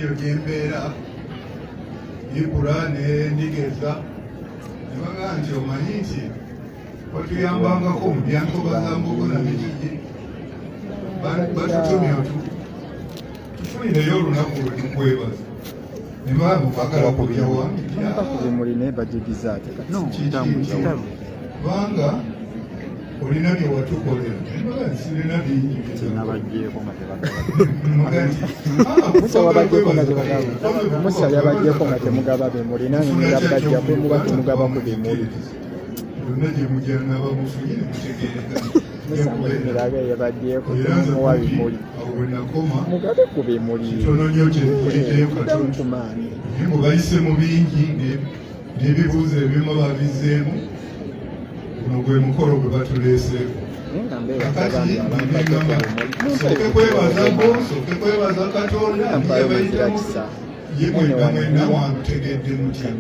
eyo gyembeera ikula nendigeza nebagaa nti omanyi nti watuyambangako mu byankoba za mbogo na mikiki batutumye tufunireyo olunaku lwetukwebaza nebamubagala kujja kubanga olina bye watukolera sirina Musa yabagyeko nga temugaba bimuli nange ngabajja kwemuba temugabako bimuli Mulaga yabagyeko temuwa bimuli mugabe ku bimuli kumaani bayise mu bingi n'ebibuuzo ebimu babizeemu guno gwe mukolo gwe batuleeseeko sooke kwebaza Katonda yabayitamu ye mwena wangutegedde mutya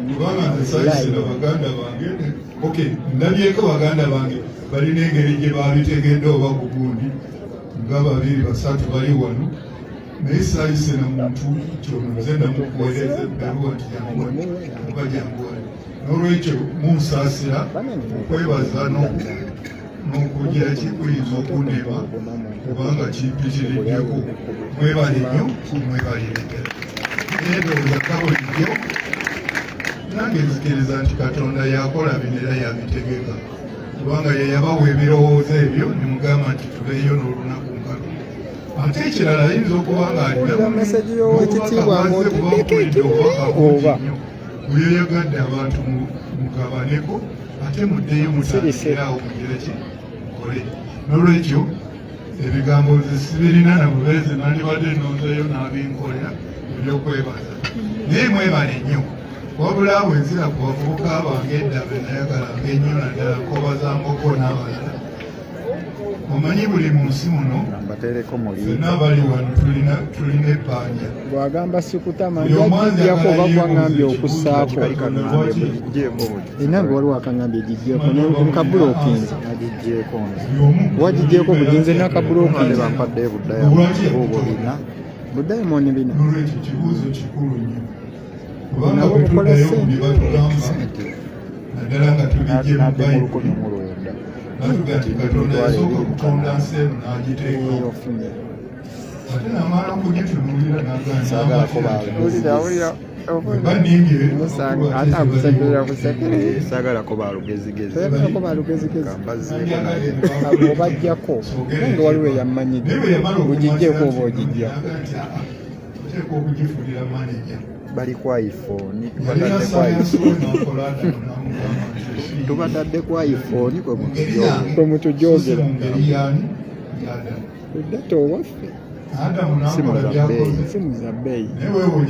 kubanga nze sayisira baganda bange ndabyeko baganda bange balina engeri gye babitegedde oba gugundi nga 2-3 bali wano naye sayisira muntu kyono nze namukuweereza ebbaluwa nti yanguwani oba janguwani n'olwekyo munsaasira okwebaza n'okugira kikuyinza okundema kubanga kimpitiriddeko mwebale nnyo mwebalireke endowooza kabulijjo nange nzikiriza nti Katonda yakola bino era yabitegeka kubanga ye yabawa ebirowoozo ebyo nemugamba nti tubeeyo n'olunaku nkalo ate ekirala ayinza okuba nga alinakubakubakulidde obubaka nnyo buyeyagadde abantu mugabaneko ate muddeyo mutandikirawo mugire ki mukole n'olwekyo ebigambo nze sibirina nabubeezi nandibadde nonzeeyo n'abinkolera ebyokwebaza naye mwebale nnyo wabula bwenzira ku bavubuka bange edda be nayagalanga ennyo naddala nkoba za mbogo n'abalala omanyi buli mu nsi muno fenna abali wano tulina ebbanja bwagamba sikutama njagijjako oba gwangambye okussaako enange waliwo akangambye gijjeko nkabulookinzi wagijjeko buginze n'akabulookinzi budayimoni bino n'olwekyo kibuuzo kikulu nnyo kubanga bwe tuddayo ku bye batugamba naddala nga tubijje mu bayibuli batuga nti Katonda yasooka okutonda nsi eno n'agiteekawo ate namala okugitunuulira n'agamba sagalako balugezigezobajjako nange waliwo eyamanyidde bugijjeeko oba ogijja oteeka okugifunira maneja bali kwa iphone tubadadde kwa iphone kwe mutujogera edata owaffe simu za bbeeyi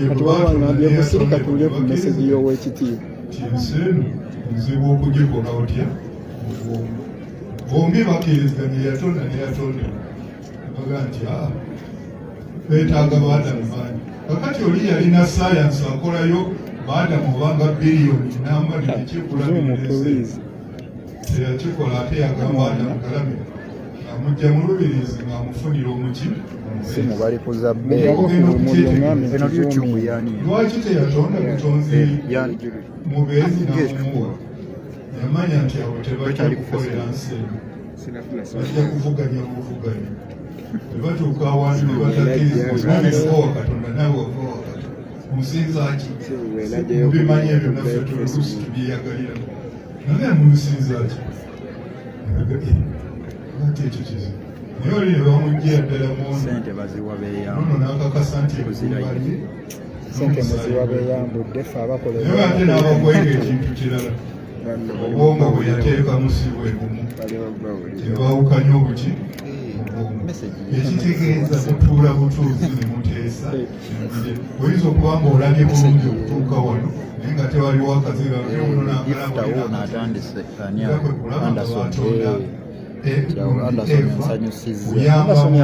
kati wawangambye busirika tuule ku meseji y'owekitiibwa nzibu okugikola otya bombi bakkiriziganya yatonda neyatonda baga nti beetaaga baadamu bangi kakati oli yalina sayansi akolayo baadamu obanga biliyoni n'amalira ekikulamirese teyakikola ate yagamba adamu galamira amujja mu lubirizi ng'amufunira omuki simu bali kuza lwaki teyatonda butonzi mubeezi n'amumuwa yamanya nti awo tebajja kukolera nsi eno bajja kuvuganya buvuganya nebatuuka awantu nebatakkirizibwa Katonda naawe wava wakati musinzaki mubimanyi ebyo naffe tulusi tubyeyagalira naye mumusinzaki ate ekyo kizibu naye oli ne bamuggira ddala munono n'akakasa nti ebuzibali sente muziwa beeyambudde fe abakola naye ate n'abakwega ekintu kirala obwongo bwe yateekamu si bwe bumu tebaawukanya obuki ekitegeeza kutuula butuuzi ne muteesa oyinza okuba nga olabye bulungi okutuuka wano naye nga tewaliwo akaziba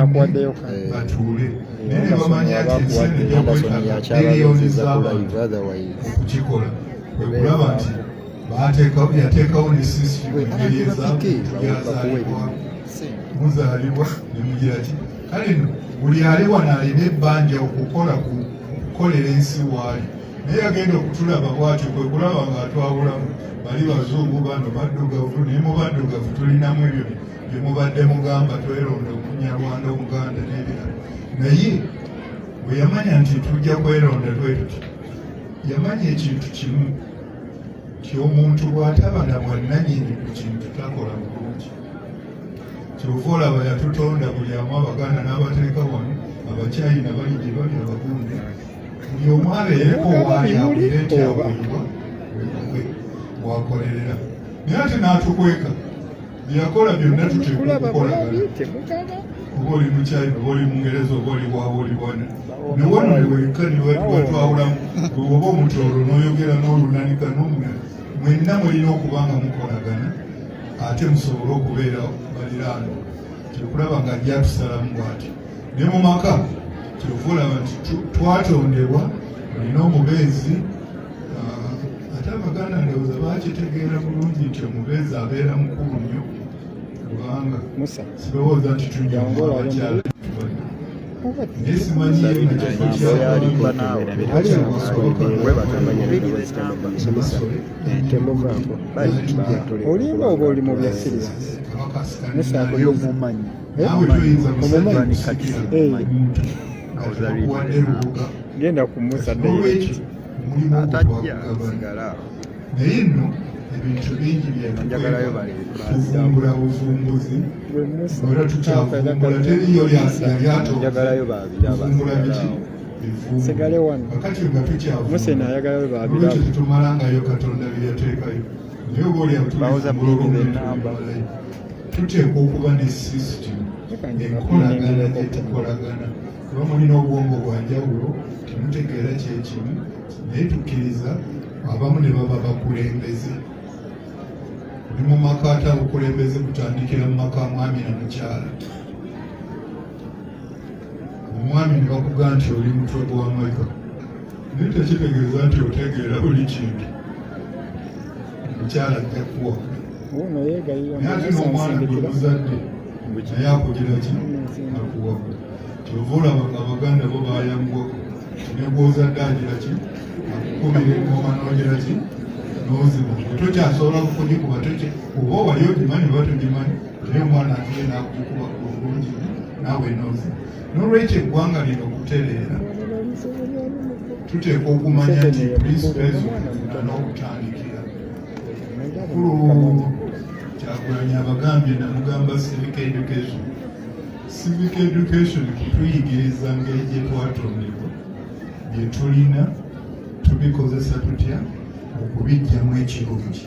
akwaddeyo batuule naye ne bamanya nti ensene gyokwetaaga biliyoni z'abantu okukikola kwekulaba nti yateekawo ne sisitimu engeri ez'abantu byazaalibwa muzaalibwa ne mugira ki kale buli ali wano alina ebbanja okukola ku okukolera ensi waali naye agenda okutulaba bwatyo kwe kulaba ng'atwawulamu bali bazungu bano baddugavu naye mu baddugavu tulinamu ebyo bye mubadde mugamba tweronda omunyarwanda omuganda n'ebirala naye bwe yamanya nti tujja kweronda twetuti yamanya ekintu kimu ti omuntu bw'ataba na bwannannyini ku kintu takola bulungi kyova olaba yatutonda buli amu abaganda n'abateeka wano abacyayina bali gye bali abagunde buli omu abeereko waayawulire nti awulirwa wakolerera naye ate n'atukweka byeyakola byonna tuteeka okukolagana oba oli mukyayina oba oli mungereza oba oli waaba oli wana newano newekka niwatwawulamu oba omutoolo n'oyogera n'olunanika n'omulala mwenna mulina okuba nga mukolagana ate musobole okubeera baliraano kyekulaba nga ajja tusalamu bwati ne mu maka kyova olaba nti twatondebwa olina omubeezi ate abaganda ndowooza bakitegeera bulungi nti omubeezi abeera mukulu nnyo kubanga sirowooza nti tunyonga abakyala naye simanyiyo nakifo olimba oba oli mu bya siriya nawe toyinza genda kumusa n'olwekyo mulimu okutwakugabana naye nno ebintu bingi byetuvumbula buvumbuzi era tukyavumbula teriyo lyatovumbula biki kakati nga tukyavumbula tetumalangayo katonda byeyateekayo naye oba olyatulimbulaolunalayi tuteekwa okuba ne system enkolagana gyetukolagana kuba mulina obwongo bwanjawulo temutegeera kyekimu naye tukkiriza abamu ne baba bakulembeze oli mu maka ate obukulembeze kutandikira mu maka mwami na mukyala omwami ne bakugamba nti oli mutwe gwa Mayiga naye tekitegeeza nti otegeera buli kintu omukyala ajja kuwa naye ate n'omwana gwe muzadde naye akugira ki akuwa kyova olaba nga abaganda bo bayambwako negwozadde agira ki akukubira engoma n'ogira ki n'ozima tokyasobola kukugikuba oba wali ogimanyi oba togimanyi naye omwana agiye n'akugikuba bulungi naawe n'ozima n'olwekyo eggwanga lino okutereera tuteekwa okumanya nti principles n'okutandikira kulu Kyagulanyi abagambye namugamba civic education kutuyigiriza ngeri gye twatondebwa bye tulina tubikozesa tutya okubijjamu ekirungi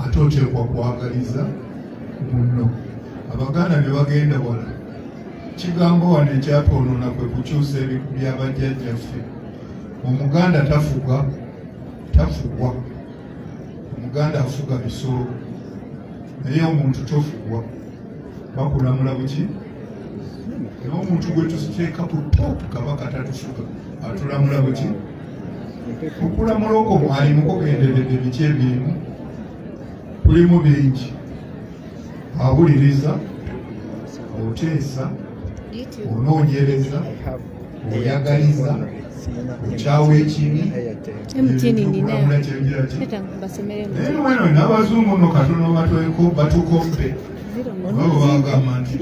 ate oteekwa kwagaliza muno abaganda ne bagenda wala kigambo wano ekyatwonoona kwe kukyusa byabajjajjaffe omuganda tafugwa omuganda afuga bisolo naye omuntu tofugwa bakulamula buki naye omuntu gwe tusiteeka ku topu kabaka tatufuga atulamula buki okulamula okwo mwalimu kugenderedde biki ebirimu kulimu bingi awuliriza oteesa onoonyereza oyagaliza okyawa ekibi okulamula kyengira ki naye weno n'abazungu no katono batukompe babo bagamba nti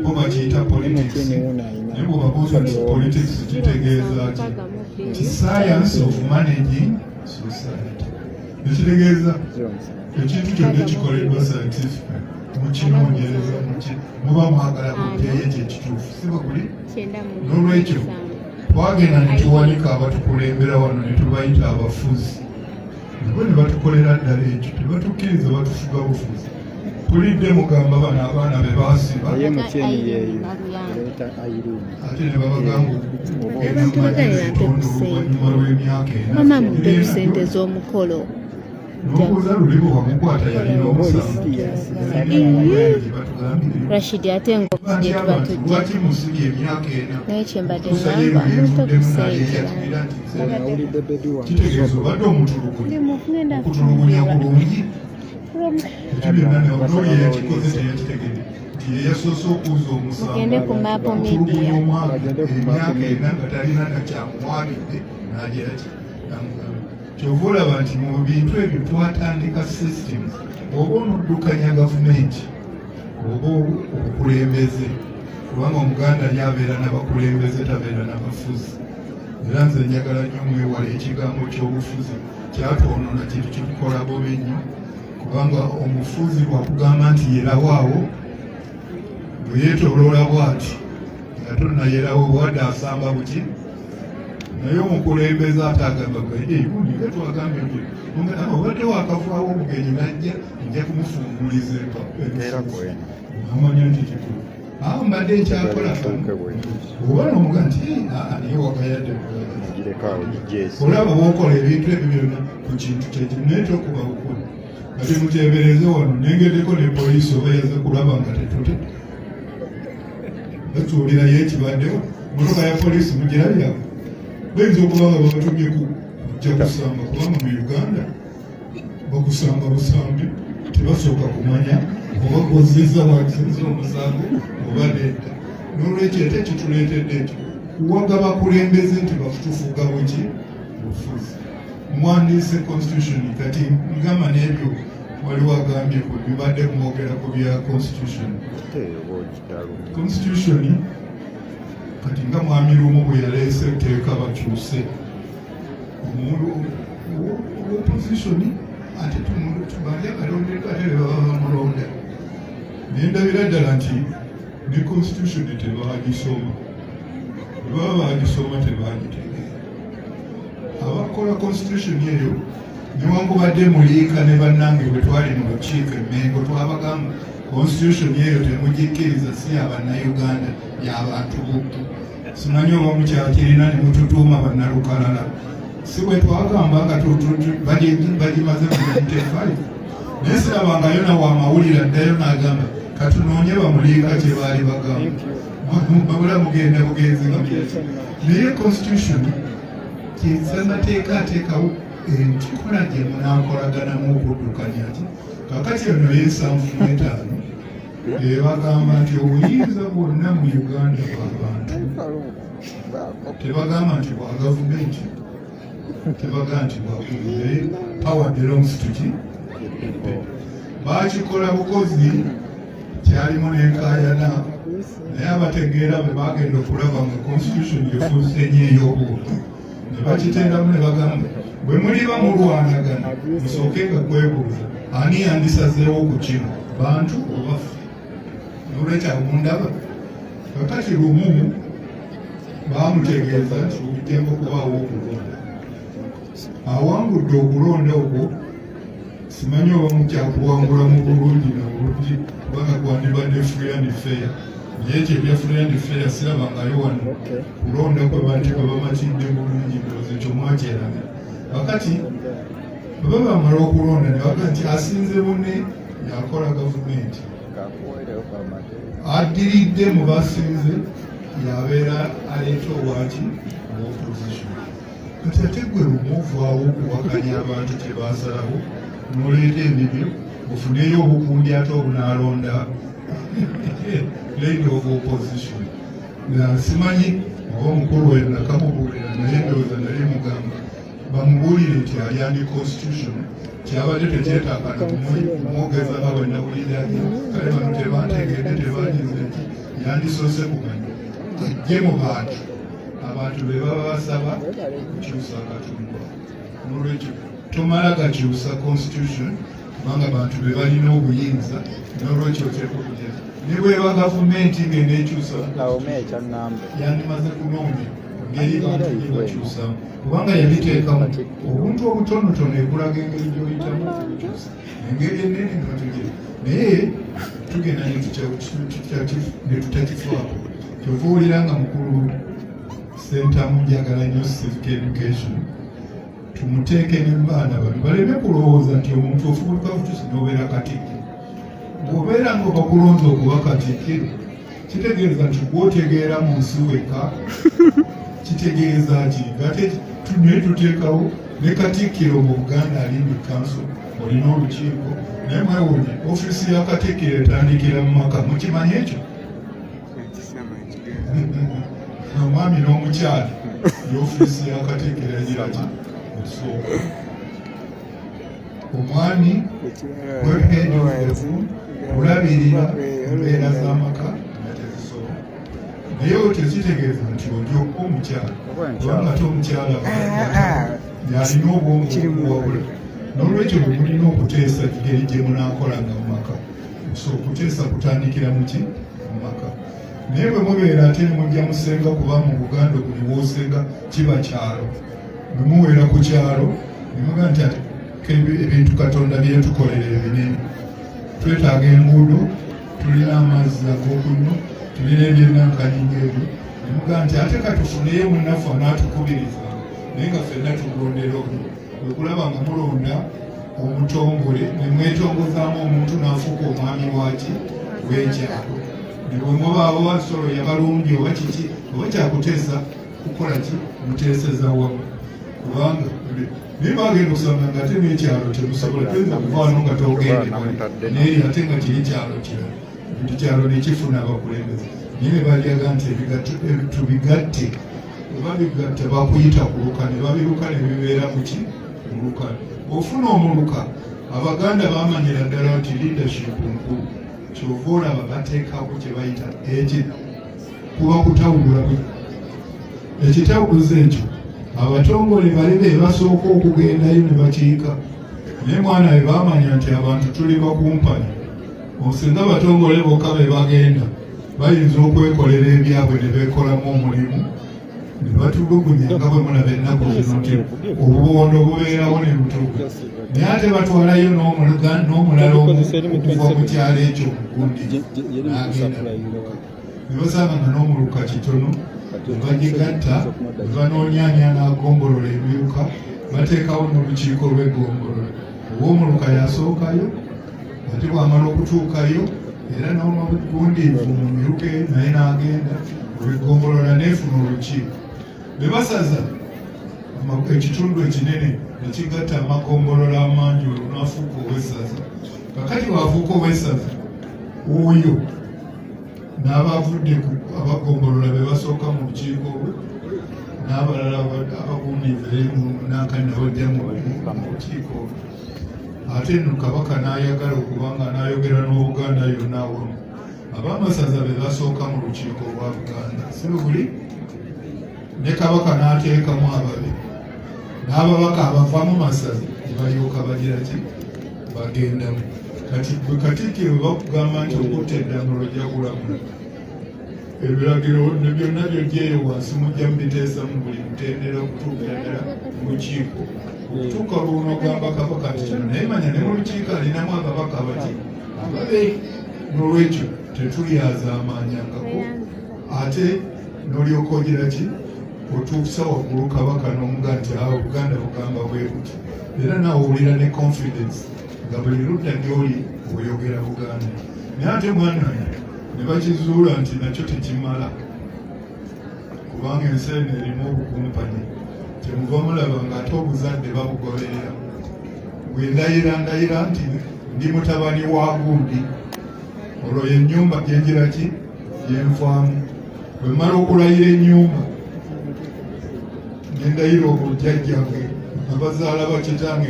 bo bakiyita politics naye bwebabuuza nti politics kitegeeza ki nti science of managing society nekitegeeza ekintu kyonna ekikoleddwa scientific mukinoonyereza muba mwagala kuteeye kyekituufu siba kuli n'olwekyo twagenda ne tuwanika abatukulembera wano ne tubayita abafuzi nabo ne batukolera ddala ekyo tebatukkiriza batufuga bufuzi tulidde mugamba bano abaana be baasiba ate ne babagamba okugenda mu majinetundu oluvannyuma lw'emyaka ena n'obuuza luli bwe wamukwata yalina omusango Rashidi ate ng'okugye tuba tujja lwaki musibye emyaka ena naye kyembadde ngamba muntu okuseera kitegeeza obadde omutulugunya okutulugunya kulungi ekyo byonna n'oli eyakikoze teyakitegedde nti yeyasoose okuuza omusango mugende ku maapo media omwana emyaka ena nga talina nakyamuwagidde n'agira ki namugamba kyova olaba nti mu bintu ebyo twatandika systems oba onoddukanya gavumenti oba obukulembeze kubanga omuganda nyabeera n'abakulembeze tabeera n'abafuzi era nze njagala nnyo mwewala ekigambo ky'obufuzi kyatwonoona kintu kitukola bobi nnyo kubanga omufuzi bwakugamba nti yerawaawo bwe yeetooloola bw'ati nga tonnayerawo wadde asamba buki naye omukulembeze ate agamba gundi twagambye obadde wakavaawo omugenyi najja nja kumufunguliza amanya nti kikulu awo mbadde nkyakola oba nomuga nti naye wagayadde olaba bwokola ebintu ebyo byonna ku kintu kyekyo naye tokuba bukulu nga temuteebereze wano nengeddeko ne poliisi oba yaze kulaba nga tetute batuulirayo ekibaddewo motoka ya poliisi mugirabirako bayinza okuba nga babatumye kujja kusamba kubanga mu Uganda bakusamba busambi tebasooka kumanya oba goziza wakisinza omusango oba nedda n'olwekyo ate kituleetedde ekyo kuwaga bakulembeze nti bafutufuga buki bufuzi muwandiise constitution kati ngamba n'ebyo waliwo agambye ku bibadde kumwogera ku bya constitution kati nga mwami lumu bwe yaleese teeka bakyuse omuntu oppositioni ate tubali abalondeka ate bebaba bamulonda naye ndabira ddala nti ne constitution tebagisoma bebaba bagisoma tebagitegeera abakola constitution eyo newankubadde Muliika ne bannange bwe twali mu lukiiko Emmengo twabagamba constitution eyo temugikkiriza si abannayuganda y'abantu bukku simanyi oba mukyakirina ne mututuuma bannalukalala si bwe twagamba nga bagimaze mu 95 naye sirabangayo nawa amawulire addayo n'agamba katunoonye bamuliika kye baali bagamba babula mugenda bugenzi naye constitution kinsamateeka ateekawo enkola gye munankolaganamu okuddukanya ki kakati ono y'ensanvu ebagamba nti obuyinza bwonna mu Uganda bw'abantu tebagamba nti bwa gavumenti tebagamba nti bwakunaye power belongs to ki bakikola bukozi kyalimu n'enkaayana naye abategeera bwe bagenda okulaba nga constitution efuuse nnyo ey'obuntu ne bakitendamu ne bagamba bwe muliba mulwanagana musookenga kwebuuza ani yandisazeewo ku kino bantu obafu n'olwekyo mundaba kakati lumu bamutegeeza nti ujjanga okubaawo okulonda awangudde okulonda okwo simanyi oba mukyakuwangula mu bulungi na bulungi kubanga gwandibadde free and fair naye ekyo ebya free and fair sirabangayo wano kulonda kwe banti kwe bamakidde bulungi ndowooza ekyo mwakyeraga wakati bwe bamala okulonda ne baga nti asinze munne yakola gavumenti addiridde mu basinze yabeera aleeta obwaki opposition kati ate gwe lumuvaawo okuwakanya abantu kye basalawo n'oleeta ebibyo ofuneyo obukundi ate obunaalonda lady of opposition simanyi oba omukulu oyo nakamubuulira naye ndowooza nali mugamba bamubuulire nti alyandi constitution kyabadde tekyetaaga kumwogeza nga bwe nawuliranye kale bano tebantegedde tebagize nti yandisoose kumanya ajje mu bantu abantu be baba basaba kukyusa akatundu n'olwekyo tomala gakyusa constitution kubanga abantu be balina obuyinza n'olwekyo okyekugeza ne bweba gavumenti ng'eneekyusa yandimaze kunoonya ngeri bantu gye bakyusamu kubanga yabiteekamu obuntu obutonotono ekulaga engeri gy'oyitamu okukyusa engeri ennene ngatugera naye tugenda ne tutakifaako kyova owulira nga mukulu sentamu njagala nnyo civic education tumuteeke n'embaana bano baleme kulowooza nti omuntu ofubutuka butusi n'obeera katikkiro bw'obeera nga bakulonza okuba katikkiro kitegeeza nti gwotegeera mu nsi wekka kitegeeza ki ate naye tuteekawo ne katikkiro mu Buganda Alimbi Council olina olukiiko naye mwewuunye ofiisi ya katikkiro etandikira mu maka mukimanyi ekyo omwami n'omukyala y'ofiisi y'akateekera giraki okusooka omwami webheadofefu kulabirira embeera z'amaka nga tezisobola naye tekitegeeza nti ojo omukyala kubanga te omukyala yalina obwongo obuwabula n'olwekyo bwe mulina okuteesa kigeri gye munaakolanga mu maka so okuteesa kutandikira muki mu maka naye bwe mubeera ate ne mujja musenga kuba mu Buganda buli woosenga kiba kyalo bwe muweera ku kyalo ne mugaa nti ate ebintu Katonda byetukolera ebinene twetaaga enguudo tulina amazzi ag'okunywa tulina ebyennankanyinga ebyo ne mugaa nti ate katufuneyo munnaffe anaatukubiriza naye nga ffenna tulondera ono bwe kulaba nga mulonda omutongole ne mwetongozaamu omuntu n'afuuka omwami waki w'ekyalo ne bwe mubaawo wasolo yabalungi oba kiki oba kyakuteesa kukola ki muteeseza wamu kubanga naye bagenda okusanga nga ate n'ekyalo temusobola tuyinza kuvaano nga togende naye ate nga kiri kyalo kirala buli kyalo ne kifuna abakulembeze naye ne balyaga nti tubigatte oba bigatta bakuyita kuluka ne babiruka ne bibeera muki muluka ofuna omuluka Abaganda bamanyira ddala nti leadership nkulu kyova olaba bateekako kye bayita eki kuba kutawulula ekitawuluza ekyo abatongole bali be basooka okugendayo ne bakiika naye mwana we baamanya nti abantu tuli bakumpanya osinga abatongole bokka be bagenda bayinza okwekolera ebyabwe ne beekolamu omulimu ne batulugunya nga bwe mulaba ennaku zino nti obubondo bubeerawo ne butuuka naye ate batwalayo n'omulala okuva mu kyalo ekyo omugundi n'agenda ne basanga nga n'omuluka kitono bagigatta banoonyanya n'agombolola ebiruka bateekawo n'olukiiko lw'egombolola oba omuluka yasookayo ate bw'amala okutuukayo era n'omugundiivu mu miruke naye n'agenda egombolola neefuna olukiiko be basaza ekitundu ekinene nekigatta amagombolola amangi olwo n'afuuka ow'essaza kakati bw'afuuka ow'essaza oyo n'abavudde ku abagombolola be basooka mu lukiiko n'abalala abagundiivu nankani nabajja mu lukiiko ate nno kabaka n'ayagala okubanga n'ayogera n'Obuganda yonna awamu ab'amasaza be basooka mu lukiiko lwa Buganda si buli ne kabaka n'ateekamu ababe n'ababaka abavamu masaza ne balyoka bagira ki bagendamu kati bwe Katikkiro bakugamba nti okutta eddambula ojja kulamula ebiragiro ne byonna byogyeyo wansi mujja mubiteesamu buli mutendera okutuukira ddala mu lukiiko okutuuka olw'onogamba kabaka nti kino naye manya ne mu lukiiko alinamu ababaka abaki ababe n'olwekyo tetulyaza amaanyangako ate n'olyoka ogira ki otuusa waggulu kabaka n'omugaa nti awo Buganda bugamba bwe buti era naawe owulira ne confidence nga buli ludda gy'oli oyogera Buganda naye ate mwana ne bakizuula nti nakyo tekimala kubanga ensi eno erimu obukumpanya kyemuva mulaba ng'ate obuzadde babugoberera bwe ndayira nti ndi mutabani wa gundi olwo yennyumba gyengira ki yenvaamu bwe mmala okulayira ennyumba ngendayira obujjajjange abazaala bakitange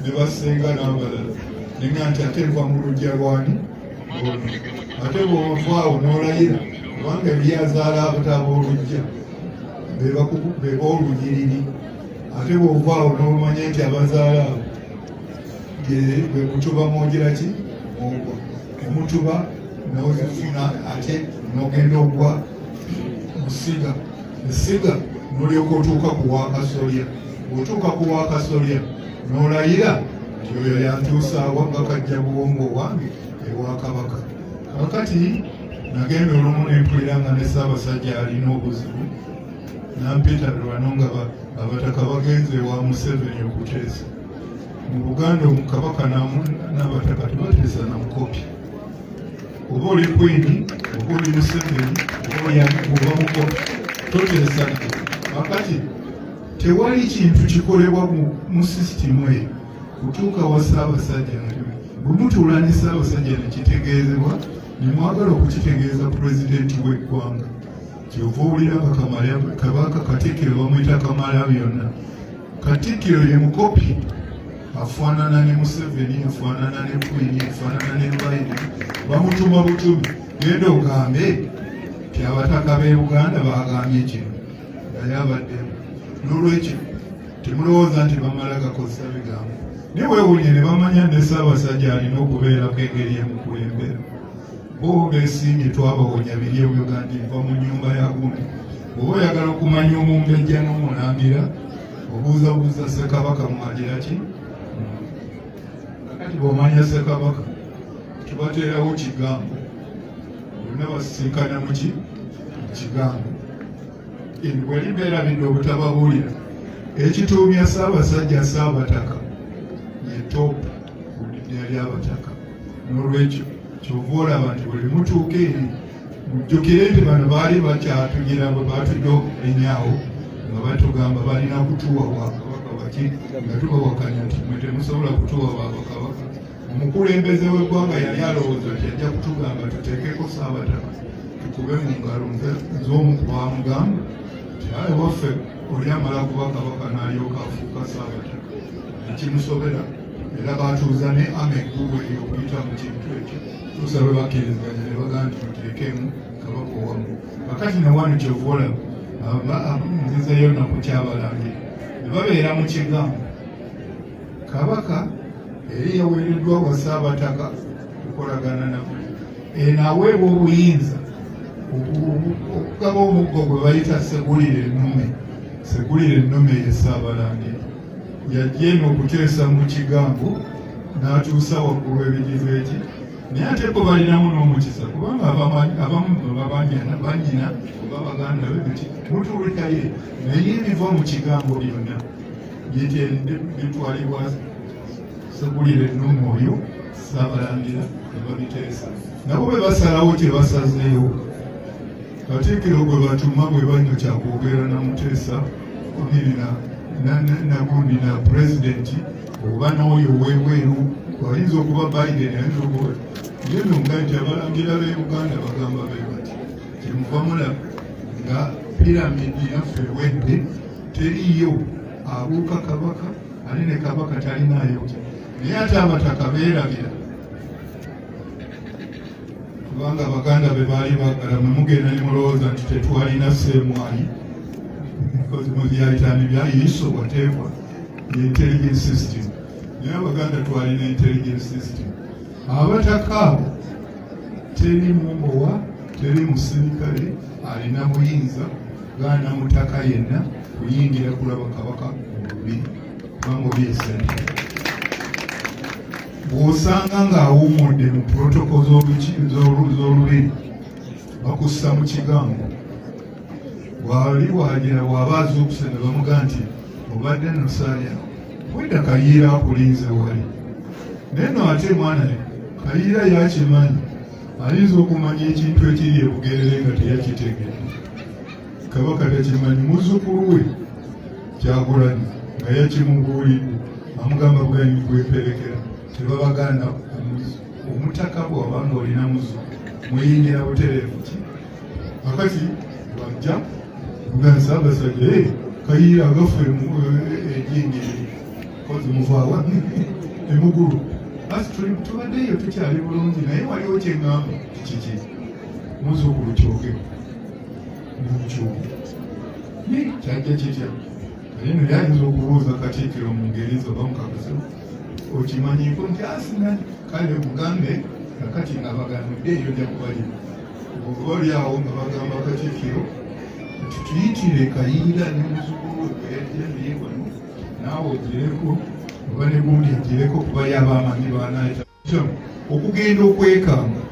ne basenga n'abalala nenga nti ate nva mu lujja lwani ate bwovaawo n'olayira kubanga ebyazaala abataaba olujja beba olunyiriri ate bwovaawo n'omanye nti abazaala abo bwe mutuba mwogera ki ogwa omutuba n'ozifuna ate n'ogenda ogwa musiga esiga n'olyoka otuuka ku wakasolya bw'otuuka ku wakasolya n'olayira nti oyo yantuusaawa nga kajja buwongo wange ewa kabaka kakati nagenda olumu nempulira nga ne Ssaabasajja alina obuzibu nampita lwano nga abataka bagenze ewa Museveni okuteesa mu Buganda omukabaka n'abataka tebateesa na mukopi oba oli Queen oba oli Museveni oba mukopi toteesa kakati tewali kintu kikolebwa mu sisitimu eyo kutuuka wa Ssaabasajja bwe mutuula ne Ssaabasajja nekitegeezebwa ne mwagala okukitegeeza pulezidenti w'eggwanga kyovulira kabaka Katikkiro bamuyita Kamalabyonna. Katikkiro ye mukopi, afaanana ne Museveni, afaanana ne Queen, afaanana ne Mayiga. Bamutuma butumi, genda ogambe ti abataka b'e Buganda bagambye kino naye abaddemu. N'olwekyo temulowooza nti bamala gakozesa bigambo. Naye weewuunye ne bamanya ne Ssaabasajja alina okubeerako engeri y'emukulembera. Bo beesiimye twabawonya biri Uganda nva mu nnyumba ya gundi. Oba oyagala okumanya omumbejja n'omulangira, obuuzabuuza Ssekabaka mwagira ki? Kakati bw'omanya Ssekabaka tubateerawo kigambo. Bonna basisinkana mu kigambo. Bwe libeera bino obutababuulira. Ekituumya Ssaabasajja Ssaabataka ye topu ku ddya ly'abataka. N'olwekyo kyova olaba nti buli mutuuka eri mujjukire nti bano baali bakyatugira bwe baatudde enyawo nga batugamba balina kutuwa bwakabaka baki nga tubawakanya nti mwe temusobola kutuwa bwakabaka. Omukulembeze w'eggwanga yali alowooza nti ajja kutugamba tuteekeko Ssaabataka tukube mu ngalo z'omu ku bamugamba nti aye waffe oli amala kuba kabaka n'alyoka afuuka Ssaabataka. Ekimusobera era baatuuza ne ameggulu eyo okuyita mu kintu ekyo tusabe bakkiriziganya ne bagamba nti tuteekemu kabaka owamu. Kakati ne wano kyova olaba nzizeyo naku kyabalangira ne babeera mu kigambo. Kabaka eri yaweereddwa wa Ssaabataka okukolagana nabo eno aweebwa obuyinza okugaba omuggo gwe bayita segulire ennume. Segulire ennume ye Ssaabalangira yajja eno okuteesa mu kigambo n'atuusa waggulu ebigizo eki. Naye ate bo balinamu n'omukisa kubanga abamu banyina oba baganda be nti mutuulikaye naye ebiva mu kigambo byonna bitwalibwa Segulire ennume oyo Ssaabalangira ne babiteesa. Nabo be basalawo tebasazeewo. Katikkiro gwe batuma bwe banywa kyakwogera na Muteesa nagundi na pulezidenti oba n'oyo weeweeru ayinza okuba Biden ayinza okuba yenonga nti abalangira b'e Uganda bagamba be bati kyemuva mulaba nga piramidi yaffe ewedde teriyo abuuka kabaka ali ne kabaka talinayo. Naye ate abataka beerabira kubanga Abaganda be baali baagala mwe mugenda ne mulowooza nti tetwalina sseemwanyi mubyayitani byayiso whatever intelligence system. Naye Abaganda twalina intelligence system. Abataka abo teri mumbowa teri musirikale alina buyinza gaana mutaka yenna kuyingira kulaba kabaka obubi kubanga obi esente. Bw'osanga ng'awummudde mu protocol z'olubiri bakussa mu kigambo wali wagira wabaaza okusena bamuga nti obadde nosaalya wenda Kayiira akulinze wali naye no ate mwana Kayiira yakimanyi ayinza okumanya ekintu ekiri ebugerere nga teyakitegedde. Kabaka takimanyi. Muzzukulu we Kyagulanyi nga yakimubuulidde amugamba bwanyi gweperekera tebabaganda omutaka bw'obanga olina muzzukulu mweyingira butereevu ki. Kakati bajja kugaa Ssaabasajja Kayiira agafu ejingiri kozi muvaawa emugulu basi tubaddeeyo tukyali bulungi naye waliwo kyeŋŋamba kiki muzzukulu kyoge mukyuge kyajja kitya. Naye no yayinza okubuuza Katikkiro mu ngeri zo bamukakasa okimanyiko nti asinani kale mugambe kakati nga bagambidde eyo ojja kubalima oba oliawo nga bagamba Katikkiro nti tuyitire Kayiira ne muzzukulu we yajjaniye wano naawe ogireko oba ne gundi agireko kuba yabamanyi baanaayita okugenda okwekanga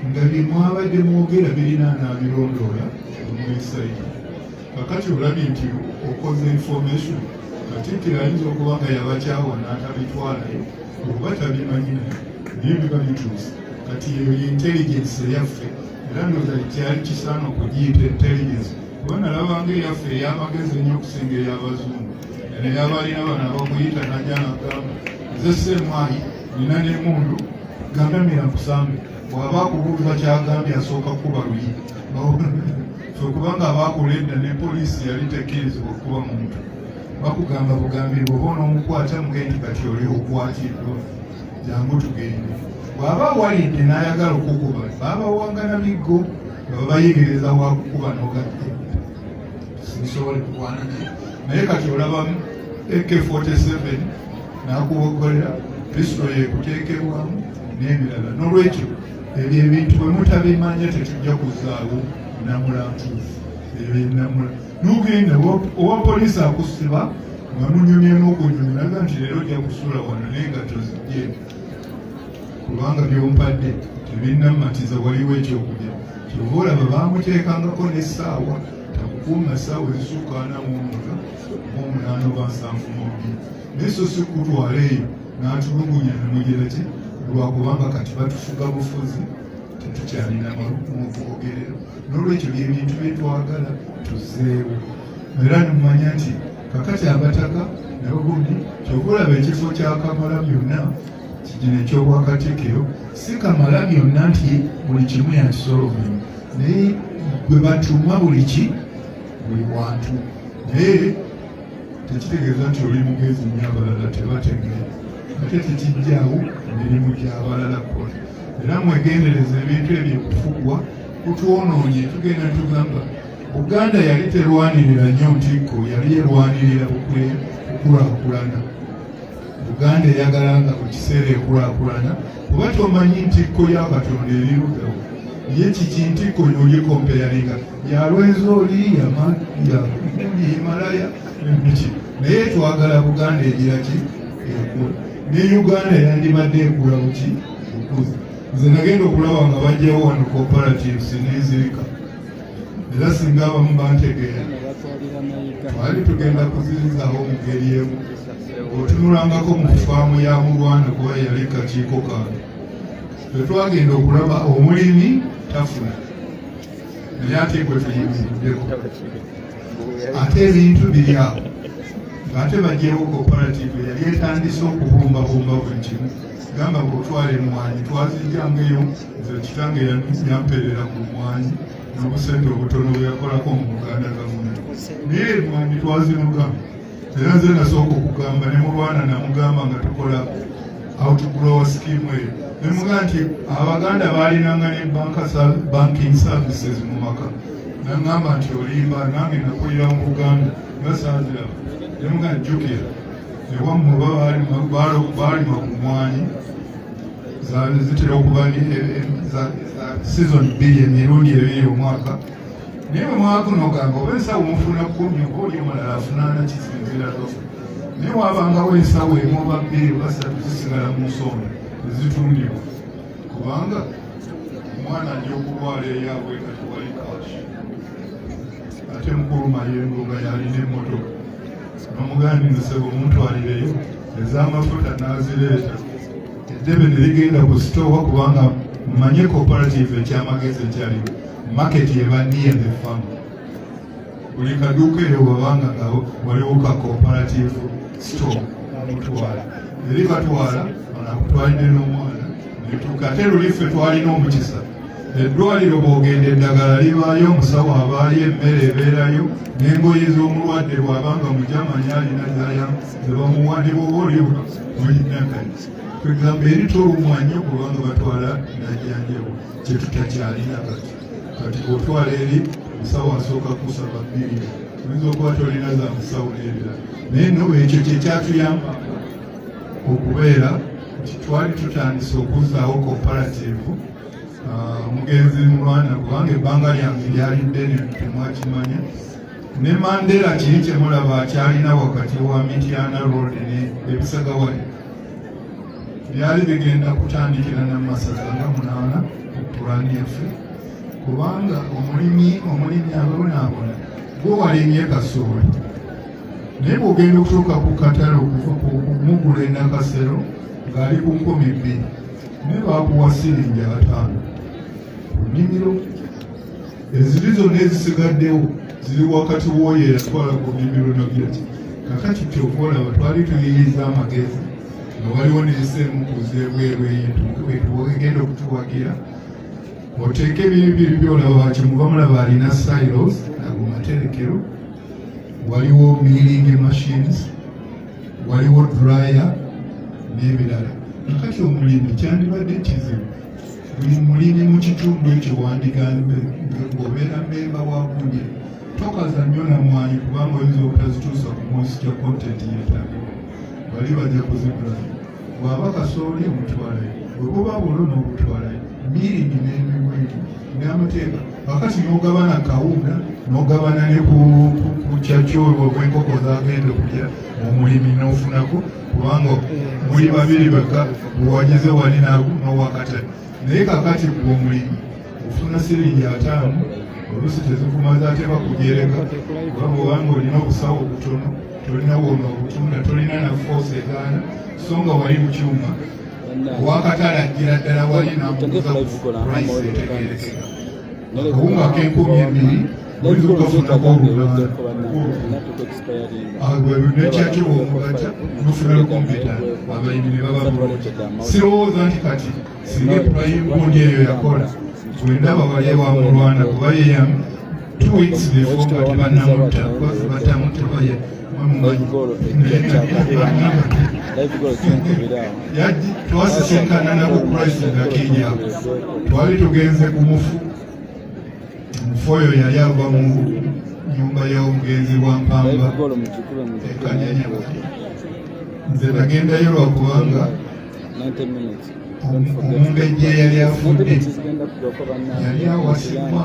nga bye mwabadde mwogera birina naabirondoola omwesaidi. Kakati olabye nti okoze information Katikkiro ayinza okuba nga yabakyawa n'atabitwalayo oba tabimanyi naye biba bituuse. Kati eyo intelligence eyaffe era ndowooza kyali kisaana okugiyita intelligence kuba nalabanga eyaffe ey'amagezi ennyo okusinga ey'Abazungu. Naye abalina bano abakuyita najja nagamba nze Ssemwanyi nina n'emmundu gandamira nkusambe bw'aba akubuuza kyagambye asooka kuba luyi fe kubanga abakola edda ne poliisi yali tekkirizibwa okuba muntu bakugamba bugambire oba onoomukwata mugendi kati oli okwatiddwa jangu tugende bw'aba awalidde n'ayagala okukuba baba wangana miggo nga babayigiriza wakukuba n'ogadde sisobole kukwana naye kati olabamu AK-47 n'akubogolera pisito yekuteekebwamu n'ebirala n'olwekyo ebyo ebintu bwe mutabimanya tetujja kuzaawo namula ntuufu ebyenamula n'ogenda owa poliisi akusiba nga munyumyemu okunyumiraga nti leero ojja kusula wano naye nga tozijje kubanga byompadde tebinnamatiza waliwo ekyokulya kyova olaba bamuteekangako n'essaawa takukuuma essaawa ezisukka 48 oba 72 naye so si kutwala eyo n'atulugunya nemugera ki lwakubanga kati batufuga bufuzi tetukyalina mukwogerero n'olwekyo byebintu byetwagala tuzeewo era nimumanya nti kakati abataka nabo gundi kyova olaba ekifo kya Kamala byonna kigino ekyobwakatikkiro si Kamala byonna nti buli kimu yakisolomeni naye bwe batuma buli wantu naye tekitegeeza nti oli mugezi nnyo abalala tebategeera ate tekijjaawo emirimu gy'abalala kola era mwegendereza ebintu ebyo kufugwa kutwonoonye tugenda tugamba Buganda yali terwanirira nnyo ntikko yali erwanirira okukulaakulana Buganda eyagalanga ku kiseera ekulaakulana kuba tomanyi ntikko ya Katonda erirugawo ye kiki ntikko yolikompeyalinga yalwenza oli yamalaya emiki naye twagala Buganda egiraki ekula ne Uganda yandibadde ekula buki okuza nze nagenda okulaba nga bajjawo wano cooperatives n'ezirika era singa abamu bantegeera twali tugenda kuzirizawo mu ngeri emu otunulangako mu faamu ya Mulwana kuba yali kakiiko kange tetwagenda okulaba omulimi tafuna naye ate gwe tuyimiriddeko ate ebintu biri awo ng'ate bajjewo cooperative yali etandise okubumbabumba buli kimu gamba bw'otwala emmwanyi twazijjangaeyo nze kitange yamperera ku mmwanyi n'obusente obutono bwe yakolako mu Buganda gavumenti naye emmwanyi twazinuga era nze nasooka okugamba ne Mulwana namugamba nga tukola outgrower scheme eyo nemugaa nti Abaganda baalinanga ne banking services mu maka naŋŋamba nti olimba nange nakulira mu Buganda nga saaziraba nemugaa njjukira ewammwe baalima ku mmwanyi zitera okuba season 2 emirundi 2 omwaka naye omwaka onogamba oba ensawo mufuna 10 oba oli omulala afunaana kisinzira tofa naye wabangawo ensawo emu oba 2 oba 3 zisigala mu nsonda ezitundibwa kubanga omwana ajja okulwala eyaabwe kati wali kashi ate mukulu mayengo nga yalina emmotoka nomugandi nasaba omutwalireyo ez'amafuta n'azireeta eddebe ne ligenda ku sitoowa kubanga mmanye cooperative ekyamagezi ekyaliwo market yebaniya the farm buli kaduuka eyo wabanga nga waliwo ka cooperative store amutwala eri batwala anakutwalidde n'omwana netuuka ate luliffe twalina omukisa eddwaliro bw'ogenda eddagala libaayo omusawo abaayo emmere ebeerayo n'engoye z'omulwadde bw'abanga mujamanya alina zaya zebamuwandibwa oba oliwo mulinakali kwegamba eri tolumwa nnyo kubanga batwala najjanjabo kyetutakyalina kati otwala eri musawo asooka kusaba bbiri oyinza okuba tolina za musawo n'ebirala naye no ekyo kyekyatuyamba okubeera nti twali tutandise okuzzaawo cooperative mugenzi Mulwana kubanga ebbanga lyange lyali ddene temwakimanya ne Mandela kiri kyemulaba akyalina wakati wa Mityana Road ne Ebisagawali byali bigenda kutandikira n'amasaza nga 8 pulaani yaffe kubanga omulimi abonaabona gwe walimye kasooli naye bw'ogenda okutuuka ku katale okuva kumugula enakasero ng'ali ku 12 naye baakuwa siringi 5 ku nnimiro eziri zonna ezisigaddewo ziri wakati w'oyo eyatwala ku nnimiro nagiraki kakati kyova olaba twali tuyiriza amagezi nga waliwo n'enseemu kuza ebweru eyo egenda okutuwagira oteeka ebintu byolaba kyemuva mulaba alina silos nago materekero, waliwo milling machines, waliwo dryer n'ebirala. Nakati omulimi kyandibadde kizibu, buli mulimi mu kitundu ekyo wandigambe ng'obeera mmemba wa kunye tokaza nnyo namwanyi kubanga oyinza obutazituusa ku moisture content yeetagibwa, bali bajja kuzigulayo. Bw'aba kasooli omutwalayo, bwe buba bulo n'obutwalayo, miringi n'emiwendo n'amateeka. Wakati n'ogabana kawunga n'ogabana ne ku kyakyobo bw'enkoko zagenda okulya omulimi n'ofunako, kubanga muli babiri baka buwagize wali n'owakatali. Naye kakati ku omulimi ofuna siringi 5 oluusi tezikumaze ate bakujereka kubanga olina obusawo obutono, tolina wona obutunda, tolina na force egaana, so nga wali mu kyuma owakatali ajjira ddala wali n'amuguza price etegeerekeka. Akawunga k'Enkumi 2 oyinza okukafunako olulala nekyakyo bw'omugatta nofuna 15 abalimi ne baba bulungi. Sirowooza nti kati singa prime gundi eyo yakola bwendaba wali ewa mulwana kuba yeyamu 2 weeks before nga tebannamutta batamutta twasisinkana nabo Christ nga kijako, twali tugenze ku mufu oyo yali ava mu nyumba y'omugenzi wa Mpamba ekanyanya. Nze nagendayo lwakubanga omumbejja yali afudde yali awasibwa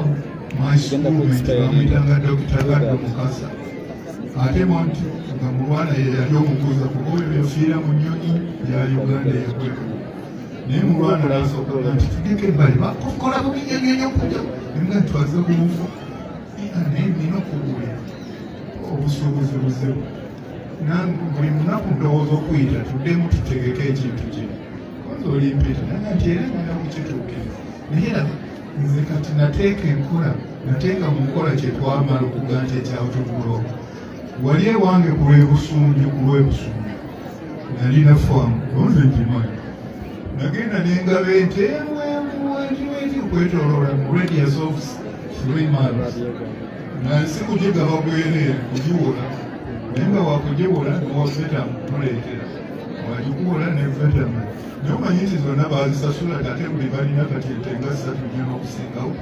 my schoolmate bamuyitanga Dr. Gaddo Mukasa, ate monti nga mulwana ye yali omukuza kuba oyo yafiira mu nnyonyi ya Uganda yakweka. Naye mulwana n'asooka nti tugeke ebbali bakola ku kinyonyonyo okujja nga twaze ku mufu naye nina okubuulira obusuubuzi buzibu. Buli munaku ndowooza okuyita tuddemu tutegeke ekintu kino kwanza olimpita naye nti era ngenda kukituukira. Naye era nze kati nateeka mu nkola kyetwamala okugaa nti ekyawo tukulooka. Wali ewange ku lw'ebusunju nalina faamu onze njimanyi, nagenda n'engaba ente weti okwetooloola mu radius of 3 miles nga si kugigaba bwereere kugiwola, naye nga wakugiwola nowavetamu muleetera wagikuwola ne vetamu. Naye omanyi nti zonna baazisasula ate buli balina kati ente nga 3 nnyo n'okusingawo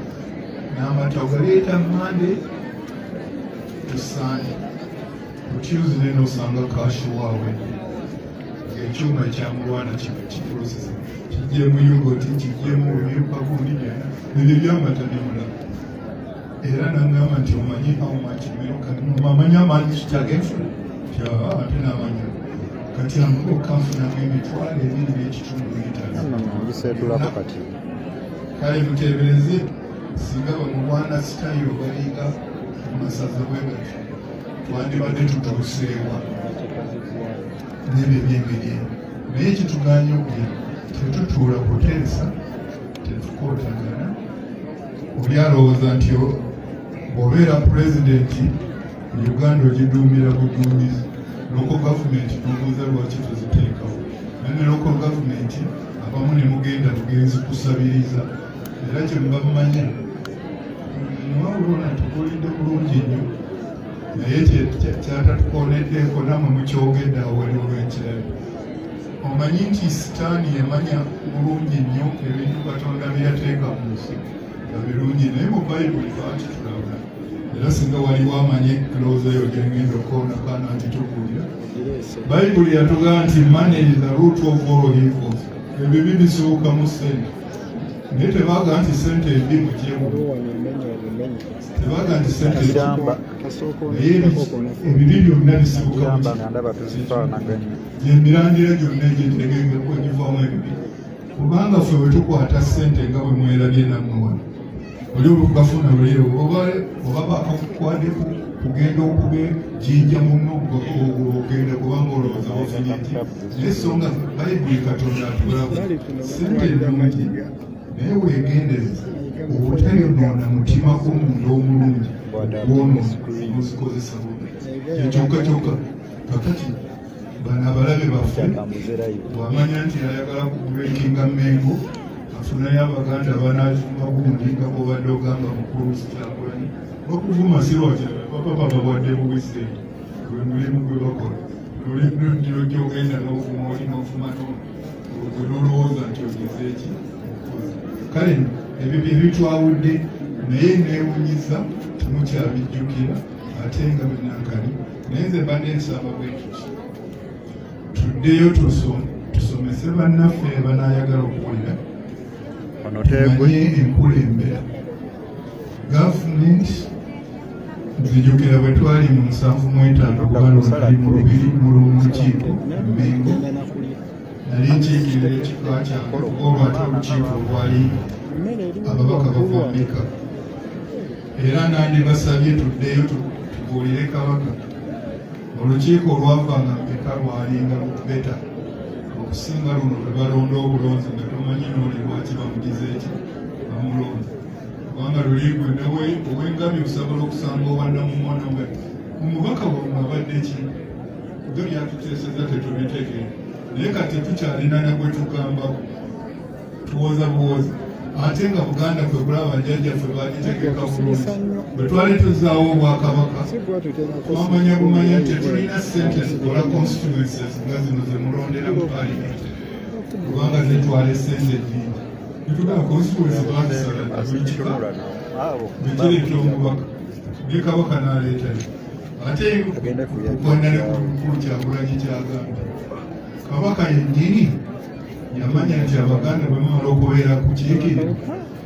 n'amata ogaleeta Monday to Sunday. Tuesday n'osanga kashi waabwe ekyuma ekyamulwana kiprocess kijjemu yogoti kijjemu ebyokagundi byonna ebyo byamata nemulaba. Era nangamba nti omanyi how much amanyi amaanyi kitagenfuna ate n'amanya kati amugo kanfunamu emitwalo 2.5 kale muteebereze singa bamulwana sitayiro baliga mumasaza bwegati twandibadde tutuuseewa n'ebyo byengeri eno. Naye kituganya okuya tetutuula kuteesa tetukootagana. Oli alowooza nti bw'obeera pulezidenti Uganda ogiduumira buduumizi, local government n'obuuza lwaki toziteekawo. Naye local government abamu ne mugenda tugenzi kusabiriza, era kye muba mumanya mwawulona tukolidde bulungi nnyo naye kyatatukooneddeeko namwe mukyogedde awo wali olw'ekirabo. Omanyi nti sitaani yamanya bulungi nnyo ebintu Katonda bye yateeka mu nsi nga birungi, naye mu Bayibuli lwaki tulabula. Era singa waliwo amanye kirowoozo eyo gyengenda okoonakana nti tukulira. Bayibuli yatugamba nti money is the root of all evils. Ebibi bisibuka mu ssente. Naye tebaaga nti ssente embi mugyemu, tebaaga nti ssente naye ebibi byonna bisibuka emirandira gyonna egyetegengeko egivaamu ebibi. Kubanga ffe bwe tukwata ssente nga bwe mwerabye nammwe wano oli olukafuna lulero oba bakakukwaddeko kugenda okube jjinja munno ogenda kubanga olowooza wafunye ki. Naye songa Bayibuli Katonda atulaba ssente ennungi naye weegendereza obutayonoona mutima gw'omuntu omulungi n'ozikozesa bubi. Kyokka kakati bano abalabe baffe bw'amanya nti ayagala kukubeekinga Mmengo tunayo abaganda banazuma gundi nga bwobadde ogamba mukulu Kyagulanyi okuvuma sirwatya bapapa babwadde buwise gwe mulimu gwe bakola olindiro gyogenda n'ovuma oli n'ovuma gwe nolowooza nti ogeze eki kale ebyo byebitwawudde naye neewunyiza temukyabijjukira ate nga benankani naye nze mbadde nsaba bwetuki tuddeyo tusomese bannaffe banaayagala okuwulira tumanye enkulembera gavumenti nzijukira bwe twali mu 7-5 kubalali mu lukiiko Mmengo nali nkiikirira ekika kyange olwate olukiiko olwali ababaka bavambika era nandibasabye tuddeyo tubuulire kabaka olukiiko olwavanga mpeka lwalinga lukubeta okusinga luno lwe balonda obulonzi nga tomanyi nooli lwaki bamugize eki bamulonzi kubanga luligwe newe owengabi busobola okusanga obadda mu mwana we omubaka bwamwe abadde ki byo byatuteeseza tetubiteekere naye kati tukyalina nagwe tugambako tuwoza buwoza ate nga Buganda kwe kulaba jjajjaffe bagitegeka bulungi bwe twali tuzaawo obwakabaka twamanya bumanya nti tetulina ssente zikola constituencies nga zino ze mulondera mu paalimenti kubanga zetwala essente ejjingi netugaba constituency bagisala bikika bikireeta omubaka ne kabaka n'aleetayo ate kukwanda ne ku Kyagulanyi kyagamba kabaka yennyini yamanya nti abaganda bamala okubeera ku kiikiri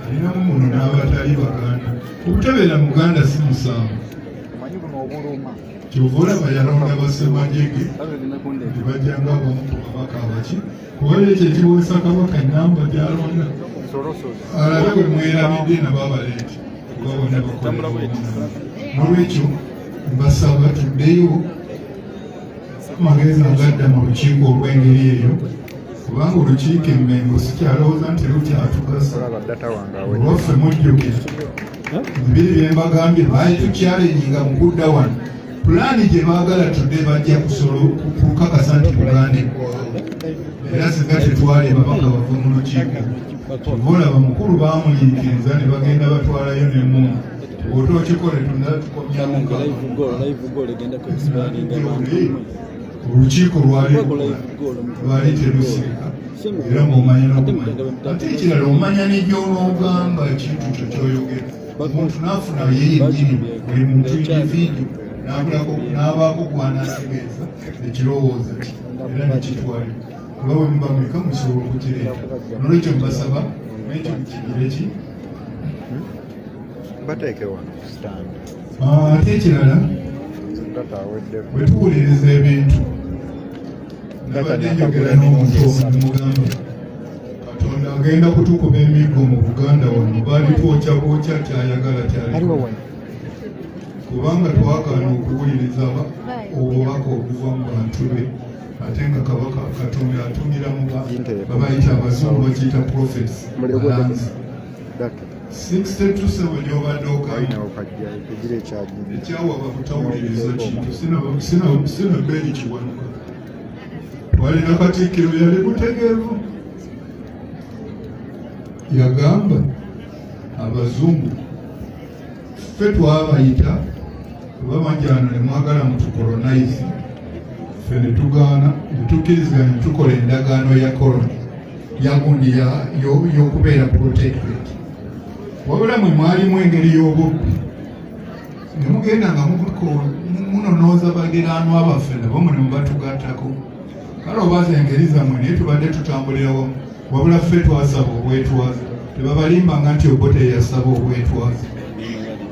alinamu muno n'abatali baganda okutebeera muganda si musango kyova olaba yalonda bassemajege tebajjanga abamu ku babaka abaki kubala ekyo ekiweesa kabaka enamba gyalonda alabe bwe mwerabidde nababaleeti kuba bonna bakolera nolwekyo mbasaba tuddeyo amagezi agadda mu lukiiko olw'engeri eyo kubanga olukiiko Mmengo sikyalowooza nti lukyatugasa olwaffe mujjukira bibiri byembagambye baali tukyalenyiga mu kudda wano pulaani gye baagala tudde bajja kukakasa nti Buganda eggwawo era singa tetwali babaka bava mu lukiiko olaba mukulu baamuyiikiriza ne bagenda batwalayo n'emmundu bw'ota okikole tunala tukomyamu olukiiko lwali telusirika era ng'omanya n'okumanya ate ekirala omanya n'egyonoogamba ekintu kyo kyoyogera omuntu n'afuna yeyennyini buli muntu individu n'abaako gwanaategeeza ekirowoozo ki era nekitwalira kuba bwe muba mulika musobola okukireeta nolwekyo mbasaba nekyo kigire ki ate ekirala bwe tuwuliriza ebintu nabadde njogera n'omuntu omugamba Katonda agenda kutukuba emiggo mu Buganda wano baali twokya kyayagala kyali kubanga twagaana okuwuliriza obubaka obuva mu bantu be ate nga kabaka Katonda atumira mu babayita abazungu bakiyita prophets balanzi 62 gyobadde okaekyawa bakutawuliriza kintu sina beeri kiwanuka twalina Katikkiro yali butegeevu yagamba abazungu ffe twabayita kubamanjano ne mwagala mutukolonaizi ffe ne tugaana ne tukkiriziganya ne tukola endagaano ya koloni yagundi y'okubeera protected wabula mwe mwalimu engeri y'obubbi ne mugenda nga munonooza bagiraanwa baffe nabo mwe ne mubatugattako kale obaza engeri zammwe naye tubadde tutambulira wamu wabula ffe twasaba obwetwaze tebabalimbanga nti obote yasaba obwetwaze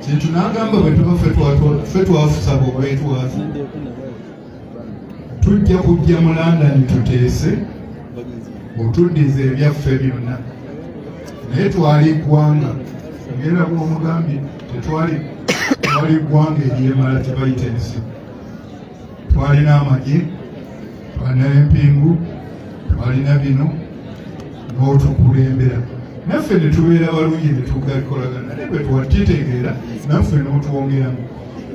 kintu n'agamba bwe tuba ffe twasaba obwetwaze tujja kujja mu London tuteese otuddiza ebyaffe byonna naye twali ggwanga ngera bw'omugambye twali ggwanga eryemala tebayita ensi twalina amagye twalina empingu twalina bino n'otukulembera naffe ne tubeera balungi ne tugakolagana naye bwe twatitegeera naffe n'otwongeramu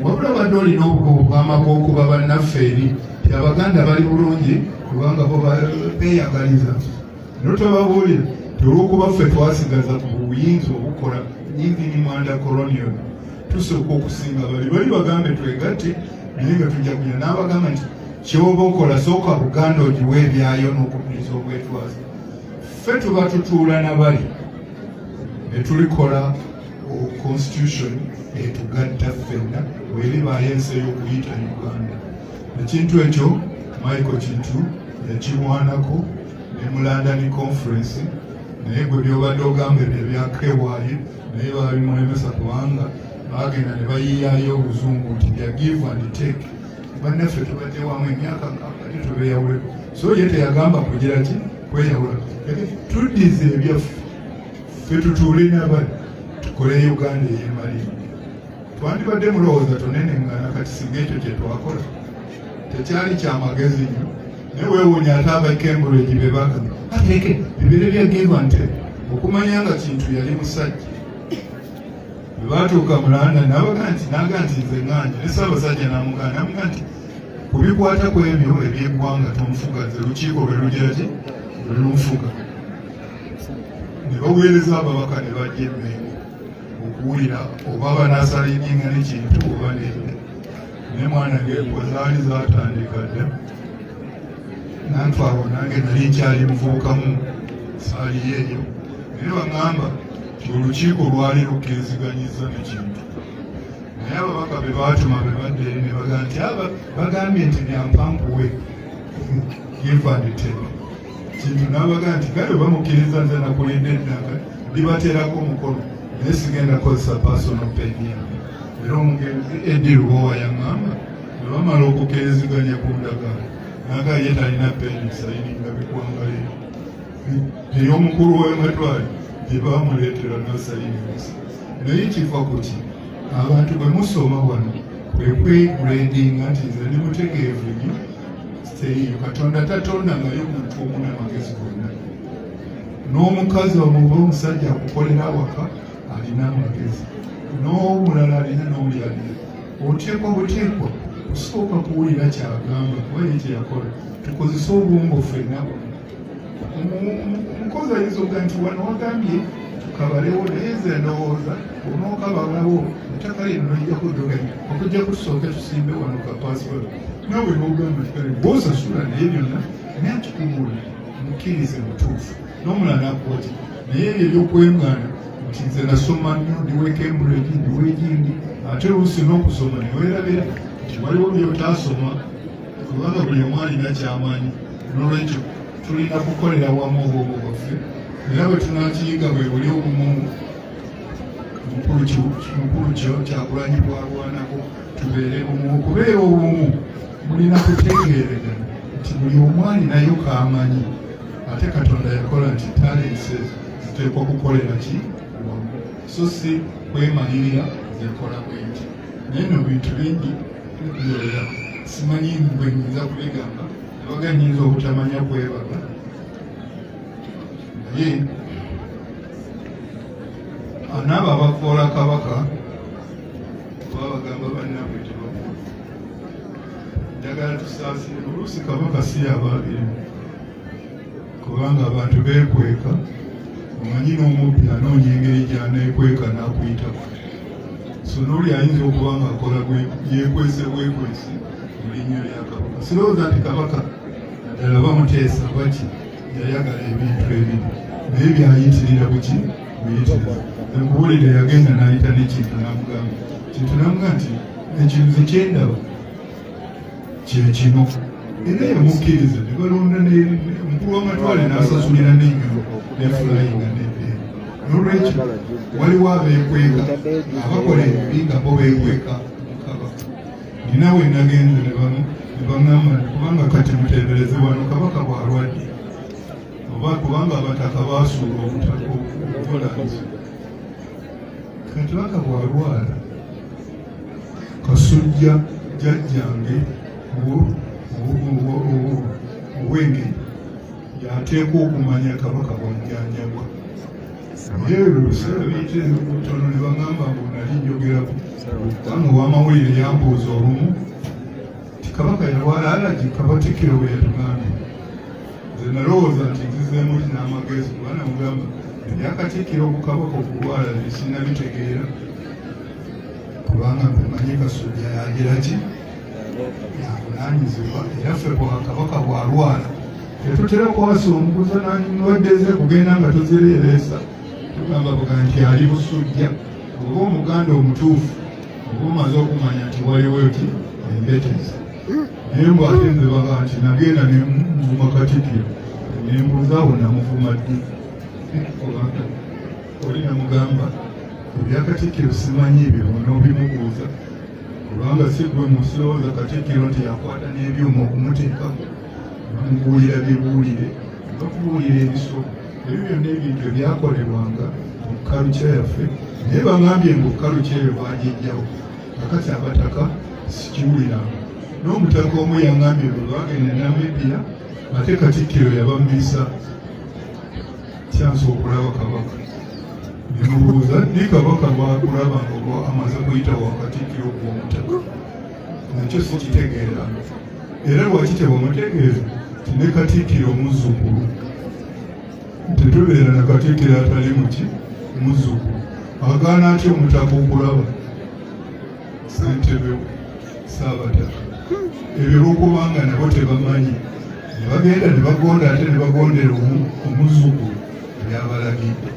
wabula badde olina obugama bw'okuba bannaffe eri ti abaganda bali bulungi kubanga bo beeyagaliza notobabuulira olw'okuba ffe twasigaza ku buyinza obukola yingini mwanda colonial tusooka okusinga bali bagambe twegatte naye nga tujja kunya n'abagamba nti kyoba okola sooka Buganda ogiwa ebyayo n'okubuliza obwetwaze. Ffe tuba tutuula na bali ne tulikola constitution etugatta ffenna bw'eribaayo ensi ey'okuyita Uganda. Ekintu ekyo Michael Kintu yakimwanako ne mu London conference, naye gwe byobadde ogamba ebyo ebyakeewaaye naye babimulemesa kubanga bagenda ne bayiyayo obuzungu nti bya give and take. Bannaffe tubadde wamu emyaka ate tubeeyawuleko, so ye teyagamba kugira ki kweyawula. Tuddize ebyaffe ffe tutuule n'abali tukole Uganda ey'emaliri. Twandibadde mulowooza tonenengana kati singa ekyo kye twakola tekyali kyamagezi nnyo, naye weewuunya ate ab'Cambridge be bagamba ateke bibere bya give and take okumanya nga Kintu yali musajja. Bwe baatuuka mu London naga nti nze ŋŋanja ne Ssaabasajja namugaa nti ku bikwata ku ebyo eby'eggwanga tomufuga, nze lukiiko lwe lugira ki lwe lunfuga. Ne baweereza ababaka ne bajja Emmengo okuwulira oba banaasalinga ne Kintu oba nedda. Naye mwana ng'enkwe zaali zaatandika dda, nantwabo nange nali nkyali muvubukamu saaliyo eyo, naye baŋŋamba nti olukiiko lwali lukkiriziganyizza ne Kintu. Naye ababaka be baatuma be badde ne bagaa nti bagambye nti byampankuwe give and take. Kintu n'abagaa nti kale bamukkiriza nze nakulidde eddanga libateerako omukono naye sigenda kozesa personal pain yange. Era omugenzi Eddi Lubowa yaŋŋamba bwe bamala okukkiriziganya ku ndagaano nagaa ye talina peni sayininga bikwangale ey'omukulu w'amatwale gye baamuleetera n'asayiningusa. Naye kifa ku ki abantu bwe musoma wano kwe kweguledinga nti nze ndi mutegeevu nnyo seeyo Katonda tatondangayo muntu omu n'amagezi gonna. N'omukazi omuba omusajja akukolera awaka alina amagezi, n'omulala alina n'oli alina. Oteekwa buteekwa kusooka kuwulira kyagamba kuba ye kyeyakola. Tukozese obwongo ffenna bonna. Omukozi ayinza okuga nti wano wagambye tukabalewo naye nze ndowooza onookabalawo ettaka lino nojja kudduganya okujja kutusooke tusimbe wano ka paasipoota. Naawe n'ogamba tikale bw'osasula naye byonna naye akikubuulira mukkirize mutuufu. N'omulala akuwa ki naye eby'okwengana nti nze nasoma nnyo ndiwe Cambridge ndiwe egindi, ate oluusi n'okusoma ne weerabira nti waliwo by'otaasoma kubanga buli omu alina ky'amanyi. N'olwekyo tulina kukolera wamu obwongo bwaffe, era bwe tunaakiyiga bwe buli obumu mukulu kyo Kyagulanyi bwalwanako tubeere bumu. Okubeera obumu mulina kutegeeragana nti buli omu alinayo k'amanyi, ate Katonda yakola nti talensi ziteekwa kukolera ki wamu, so si kwemalirira zekola bwenti. Naye no bintu bingi tubyolera simanyi bwe nyinza kubigamba nabaga nyinza obutamanya kwebaga, naye anaabo abakoola kabaka babagamba bannabwe tebakula. Njagala tusaasire oluusi kabaka si yabaabirimu kubanga abantu beekweka. Omanyi n'omubbi anoonya engeri gy'aneekweka n'akuyitako, so n'oli ayinza okuba nga akola yeekwese bwekwese mu linnya lya kabaka. Sirowooza nti kabaka naddala bamuteesa baki yayagala ebintu ebibi naye byayitirira buki buyitiriza. Enkubuulire yagenda n'ayita n'ekintu n'amugamba nti ekintu kyendaba kyekino, era yamukkiriza ne balonda omukulu w'amatwale n'asasulira n'ennyonyi nefulayinga n'ebbeera. N'olwekyo waliwo abeekweka abakola ebibi nga bo beekweka kabaka. Nina we nagenze ne baŋŋamba kubanga kati muteebereze wano kabaka bw'alwadde oba kubanga abataka baasuula obutaka obulanzi. Kati baka bw'alwala Kasujja jjajjange Owek yateekwa okumanya kabaka bw'ajjanjabwa. Ebiseera biyite butono ne baŋŋamba mbu nali njogerako kubanga ow'amawulire yambuuza olumu ti kabaka yalwala alagi Katikkiro bwe yatugambye nze nalowooza nti nzizeemu n'amagezi kuba namugamba ebyakatikkiro ku kabaka okuwala sinabitegeera kubanga mpemanyi Kasujja yagira ki yavunaanyizibwa era ffe kabaka bw'alwala tetutera kwasa omuguza n'waddeeze kugenda nga tozireereesa tugamba buga nti ali Busujja oba omuganda omutuufu oba omaze okumanya nti waliwo ti embetezi naye mbw ate nze baga nti nagenda nemuvuma Katikkiro nembuuza awo namuvuma ddi oli namugamba ebyakatikkiro simanyi ebyo n'obimubuuza kubanga si gwe musilowooza Katikkiro nti yakwata n'ebyuma okumuteekako bamubuulira bibuulire bakubuulira ebiso ebyo byonna ebintu ebyakolebwanga mu kalukya yaffe naye bangambye ngu kalukya eyo bagijjawo kakati abataka sikiwuliranga n'omutaka omu yangambye bwe bagenda Namibia ate Katikkiro yabamisa kyansi okulaba kabaka nemubuuza ni kabaka bwakulaba nga amaze kuyita wa Katikkiro gw'omutaka nakyo sikitegeera era lwaki tebamutegeeza ti ne Katikkiro muzzukulu tetubeera na Katikkiro atali muki muzzukulu agaana atya omutaka okulaba ssentebe Ssaabataka ebyo lwokubanga nabo tebamanyi ne bagenda ne bagonda ate ne bagondera omuzzukulu byabalagidde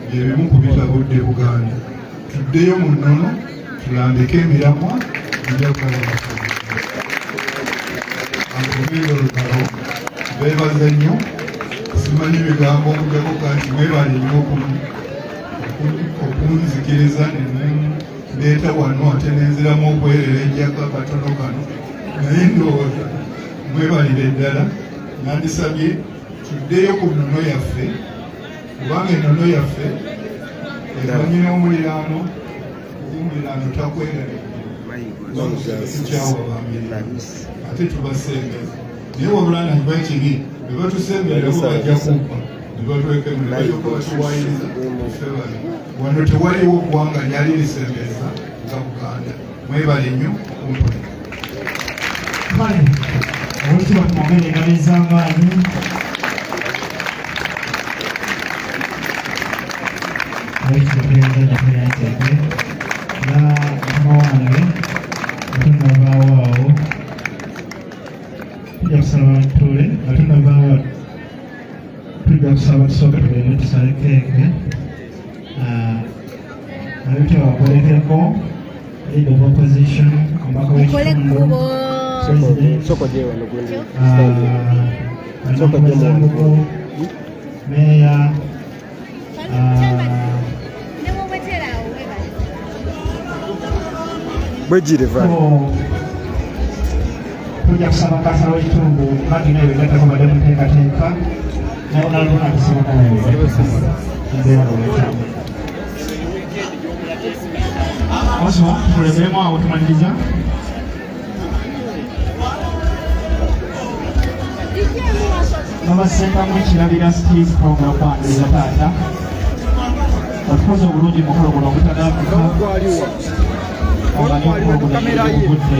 byebimu ku bitabudde Buganda tuddeyo mu nnono tulambike emiramwa akomere olutalo beebaze nnyo simanyi bigambo omugabuka nti mwebale nnyo okunzikiriza ndeeta wano ate nenziramu okwererejjako akatono kano naye ndowooza mwebalire ddala nandisabye tuddeyo ku nnono yaffe kubanga ennono yaffe emanyi n'omuliraano omuliraano takwererekyawa bambirira ate tubasembeza naye wabula nanyuma ekibi ne batusembereramu bajja kumpa ne batwekemulebajoko batuwayiriza febale wano tewaliwo ggwanga lyali lisembeza nga Buganda mwebale nnyo kumpona obutiba tumwongere engalo ez'amaanyi ekitoteyagenda na Wange atunavaawo awo tujja kusaba batule atunavaawo tujja kusaba tusooke tugende tusale keeke nabite wakolekeko leader of opposition omubaka w'ekitundu meya tujja kusaba kasa w'ekitundu bagina ebyo gatako badde muteekateeka naye naluna tusibaembeera olwekyamu oswa tulemeremu awo tumaliriza babassembamu ekirabira skills program kwaniriza taata otukoze obulungi mukolo guno ogutagambika oba n'omukolo guno ogudde